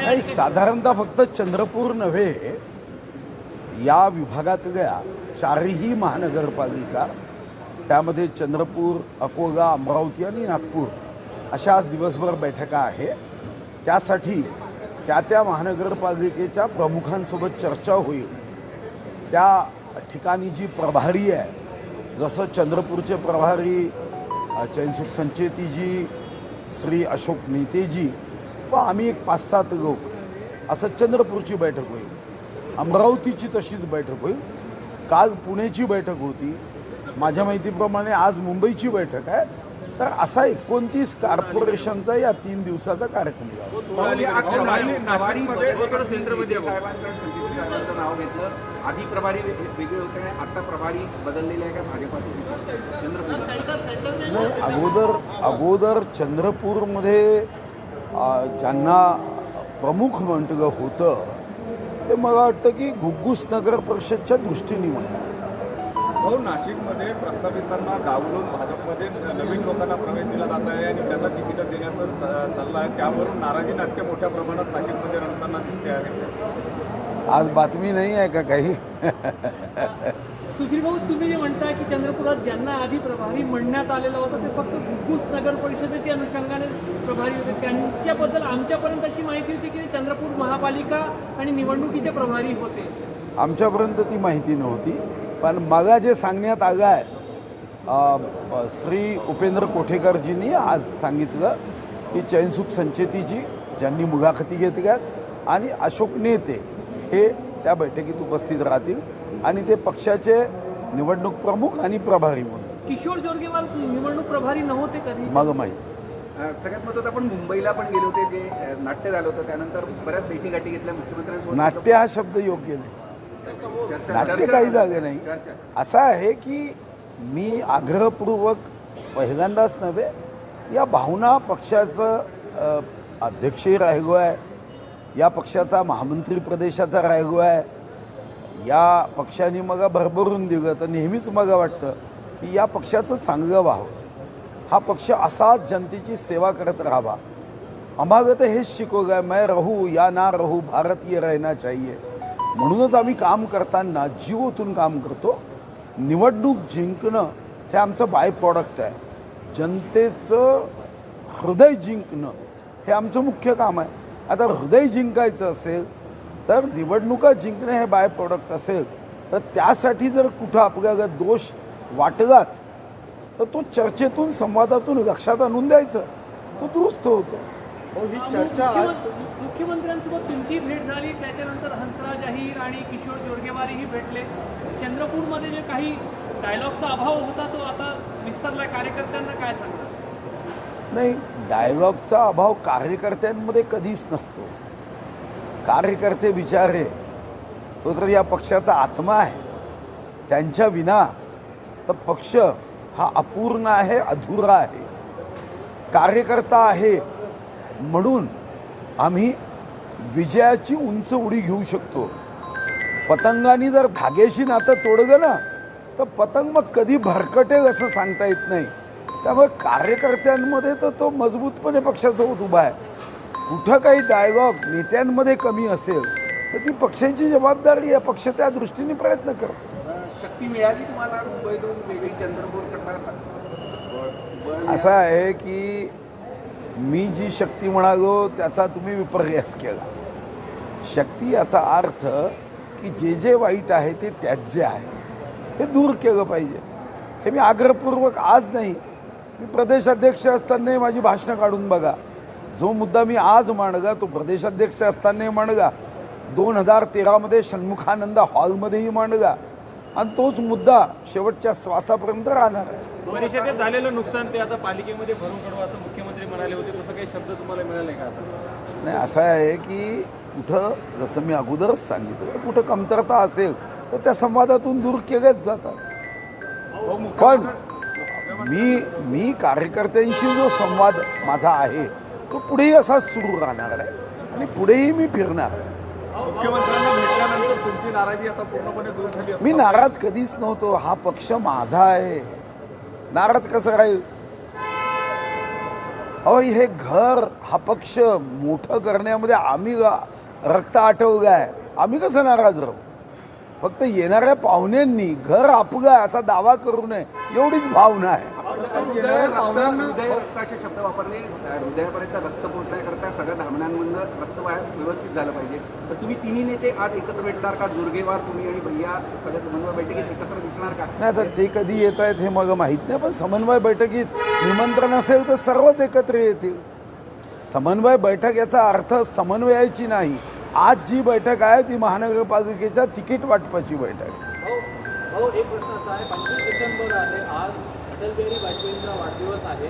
नाही, साधारणतः फक्त चंद्रपूर नव्हे, या विभागातल्या चारही महानगरपालिका, त्यामध्ये चंद्रपूर, अकोला, अमरावती आणि नागपूर अशा आज दिवसभर बैठका आहे. त्यासाठी त्या महानगरपालिकेच्या प्रमुखांसोबत चर्चा होईल. त्या ठिकाणी जी प्रभारी आहे, जसं चंद्रपूरचे प्रभारी चैनसुख संचेतीजी, श्री अशोक नेतेजी व आम्ही एक 5-7 लोक, असं चंद्रपूरची बैठक होईल. अमरावतीची तशीच बैठक होईल. काल पुण्याची बैठक होती. माझ्या माहितीप्रमाणे आज मुंबईची बैठक आहे. तर असा 29 कॉर्पोरेशनचा या 3 दिवसाचा कार्यक्रम नाव घेतलं. आधी प्रभारी वेगळे होते, आता प्रभारी बदललेले आहे का भाजपाचे चंद्रपूर? नाही, अगोदर चंद्रपूरमध्ये ज्यांना प्रमुख म्हटलं होतं ते मला वाटतं की घुग्गुस नगर परिषदच्या दृष्टीने म्हणा. भाऊ, नाशिकमध्ये प्रस्तावितांना डावलून भाजपमध्ये नवीन लोकांना प्रवेश दिला जात आहे आणि त्यांना तिकीट देण्याचं चाललं आहे. त्यावरून नाराजी नाट्य मोठ्या प्रमाणात नाशिकमध्ये रंगताना दिसते आहे. आज बातमी नाही आहे का काही? सुधीर भाऊ, तुम्ही जे म्हणताय की चंद्रपुरात ज्यांना आधी प्रभारी म्हणण्यात आलेलं होतं ते फक्त घुग्गुस नगर परिषदेच्या अनुषंगाने प्रभारी होते, त्यांच्याबद्दल आमच्यापर्यंत अशी माहिती होती की चंद्रपूर महापालिका आणि निवडणुकीचे प्रभारी होते. आमच्यापर्यंत ती माहिती नव्हती. पण मला जे सांगण्यात आलं आहे, श्री उपेंद्र कोठेकरजींनी आज सांगितलं की चैनसुख संचेतीजी, ज्यांनी मुलाखती घेतल्यात, आणि अशोक नेते हे त्या बैठकीत उपस्थित राहतील आणि ते पक्षाचे निवडणूक प्रमुख आणि प्रभारी म्हणून. किशोर जोरगेवार निवडणूक प्रभारी नव्हते कधी? मग माहीत. सगळ्यात महत्त्वाचं, आपण मुंबईला पण गेले होते, जे नाट्य झालं होतं, त्यानंतर बऱ्याच भेटीगाठी घेतल्या मुख्यमंत्र्यांसोबत. नाट्य हा शब्द योग्य नाही. नाट्य काही जागे नाही. असं आहे की मी आग्रहपूर्वक पहिल्यांदाच नव्हे, या भावना पक्षाचं अध्यक्षही राहिलो आहे, या पक्षाचा महामंत्री प्रदेशाचा राहिलो आहे, या पक्षाने मग भरभरून दिलं तर नेहमीच मला वाटतं की या पक्षाचं चांगलं व्हावं, हा पक्ष असाच जनतेची सेवा करत राहावा. आम्हाला तर हेच शिकवलं आहे, मैं रहू या ना रहू भारतीय रहना चाहिए. म्हणूनच आम्ही काम करताना जीव ओतून काम करतो. निवडणूक जिंकणं हे आमचं बाय प्रॉडक्ट आहे. जनतेचं हृदय जिंकणं हे आमचं मुख्य काम आहे. आता हृदय जिंकायचं असेल तर निवडणुका जिंकणं हे बाय प्रॉडक्ट असेल, तर त्यासाठी जर कुठं आपल्याला दोष वाटलाच तर तो चर्चेतून, संवादातून लक्षात आणून द्यायचं, तो दुरुस्त होतो. ही चर्चा मुख्यमंत्र्यांसोबत तुमची भेट झाली, त्याच्यानंतर हंसराज अहिर आणि किशोर जोरगेवारही भेटले. चंद्रपूरमध्ये जे काही डायलॉगचा अभाव होता तो आता विस्तारला. कार्यकर्त्यांना काय सांगणार? नाही, डायलॉगचा अभाव कार्यकर्त्यांमध्ये कधीच नसतो. कार्यकर्ते बिचारे, तो तर या पक्षाचा आत्मा आहे. त्यांच्या विना तर पक्ष हा अपूर्ण आहे, अधुरा आहे. कार्यकर्ता आहे म्हणून आम्ही विजयाची उंच उडी घेऊ शकतो. पतंगाने जर धाग्याशी नातं तोडलं ना तर पतंग मग कधी भरकटेल असं सांगता येत नाही. त्यामुळे कार्यकर्त्यांमध्ये तर तो मजबूतपणे पक्षासोबत उभा आहे. कुठं काही डायलॉग नेत्यांमध्ये कमी असेल तर ती पक्षाची जबाबदारी आहे. पक्ष त्या दृष्टीने प्रयत्न करतो. शक्ती मिळाली तुम्हाला मुंबईतून वेगळी चंद्रपूरकडनं? असं आहे की मी जी शक्ती म्हणालो त्याचा तुम्ही विपर्यास केला. शक्ती याचा अर्थ की जे जे वाईट आहे ते त्याज्य आहे, ते दूर केलं पाहिजे. हे मी आग्रहपूर्वक आज नाही, मी प्रदेशाध्यक्ष असतानाही माझी भाषणं काढून बघा. जो मुद्दा मी आज मांडला तो प्रदेशाध्यक्ष असतानाही मांडला, 2013मध्ये षण्मुखानंद हॉलमध्येही मांडला, आणि तोच मुद्दा शेवटच्या श्वासापर्यंत राहणार आहे. परिषदेत झालेलं नुकसान ते आता पालिकेमध्ये भरून काढू असं मुख्यमंत्री म्हणाले होते, तसं काही शब्द तुम्हाला मिळाले का? नाही, असं आहे की कुठं, जसं मी अगोदरच सांगितलं, कुठं कमतरता असेल तर त्या संवादातून दूर केल्याच जातात. पण मी कार्यकर्त्यांशी जो संवाद माझा आहे तो पुढेही असाच सुरू राहणार आहे आणि पुढेही मी फिरणार आहे. मुख्यमंत्र्यांना भेटल्यानंतर तुमची नाराजी आता पूर्णपणे दूर झाली? मी नाराज कधीच नव्हतो. हा पक्ष माझा आहे, नाराज कसं राहील? अहो हे घर हा पक्ष मोठं करण्यामध्ये आम्ही रक्त आटवलं आहे. आम्ही कसं नाराज राहू? फक्त येणाऱ्या पाहुण्यांनी घर आपलं असा दावा करू नये एवढीच भावना आहे. हृदय रक्त असे शब्द वापरले. हृदयापर्यंत रक्त पोहोचण्याकरता सगळ्या धामण्यांमधनं रक्त व्यवस्थित झालं पाहिजे. तर तुम्ही तिन्ही नेते आज एकत्र भेटणार का? जोरगेवार, तुम्ही आणि भैया सगळ्या समन्वय बैठकीत एकत्र दिसणार का? नाही, आता ते कधी येत आहेत हे मला माहीत नाही, पण समन्वय बैठकीत निमंत्रण असेल तर सर्वच एकत्र येतील. समन्वय बैठक याचा अर्थ समन्वयाची नाही. आज जी बैठक आहे ती महानगरपालिकेच्या तिकीट वाटपाची बैठक. भाऊ एक प्रश्न असा आहे, 25 डिसेंबर आहे, आज अटल बिहारी वाजपेयींचा वाढदिवस आहे.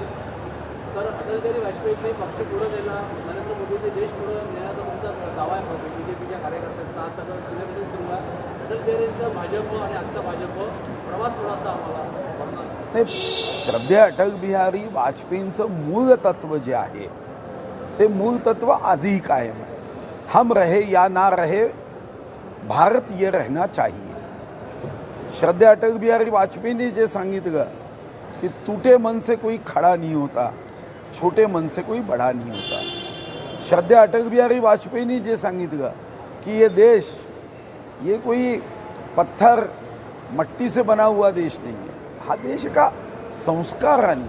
तर अटल बिहारी वाजपेयींनी पक्ष पुढे नेला, नरेंद्र मोदींचे देश पुढे नेण्याचा तुमचा दावा आहे. बीजेपीच्या कार्यकर्त्यांचा आज सगळं सिलेबस सुरू आहे. अटल बिहारींचा भाजप आणि आजचा भाजप प्रवास थोडासा आम्हाला नाही, श्रद्धेय अटल बिहारी वाजपेयींचं मूळ तत्व जे आहे ते मूळ तत्व आजही कायम आहे. हम रहे या ना रहे, भारत ये रहना चाहिए. श्रद्धेय अटल बिहारी वाजपेयींनी जे सांगितलं कि टूटे मन से कोई खड़ा नहीं होता, छोटे मन से कोई बड़ा नहीं होता. श्रद्धेय अटल बिहारी वाजपेयींनी जे सांगितलं कि ये देश ये कोई पत्थर मट्टी से बना हुआ देश नहीं है. हा देश का संस्काराने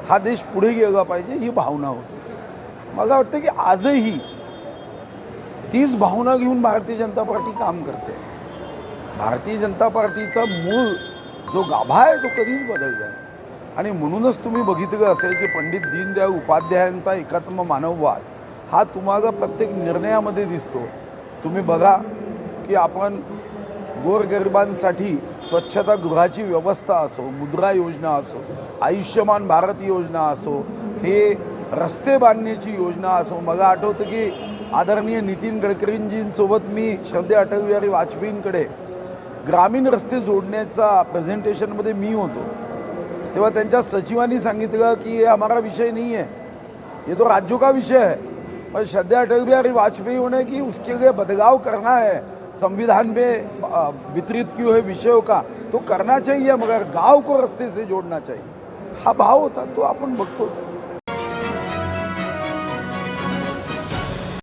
हा देश पुढे गेला पाहिजे ही भावना होती. मला वाटतं की आजही तीच भावना घेऊन भारतीय जनता पार्टी काम करते. भारतीय जनता पार्टीचा मूळ जो गाभा आहे तो कधीच बदलला नाही. आणि म्हणूनच तुम्ही बघितलं असेल की पंडित दीनदयाळ उपाध्यायांचा एकात्म मानववाद हा तुम्हाला प्रत्येक निर्णयामध्ये दिसतो. तुम्ही बघा की आपण गोरगरिबांसाठी स्वच्छतागृहाची व्यवस्था असो, मुद्रा योजना असो, आयुष्यमान भारत योजना असो, हे रस्ते बांधण्याची योजना असो. मला आठवतं की आदरणीय नितीन गडकरींजींसोबत मी श्रद्धेय अटल बिहारी वाजपेयींकडे ग्रामीण रस्ते जोडण्याचा प्रेझेंटेशनमध्ये मी होतो. तेव्हा त्यांच्या सचिवांनी सांगितलं की ये हमारा विषय नहीं है, ये तो राज्यों का विषय है. पर श्रद्धेय अटल बिहारी वाजपेयी होने की उसके लिए बदलाव करना है, संविधान में वितरित किए हुए विषयों का तो करना चाहिए, मगर गांव को रस्ते से जोड़ना चाहिए. हा भाव होता तो आपण बघतोच.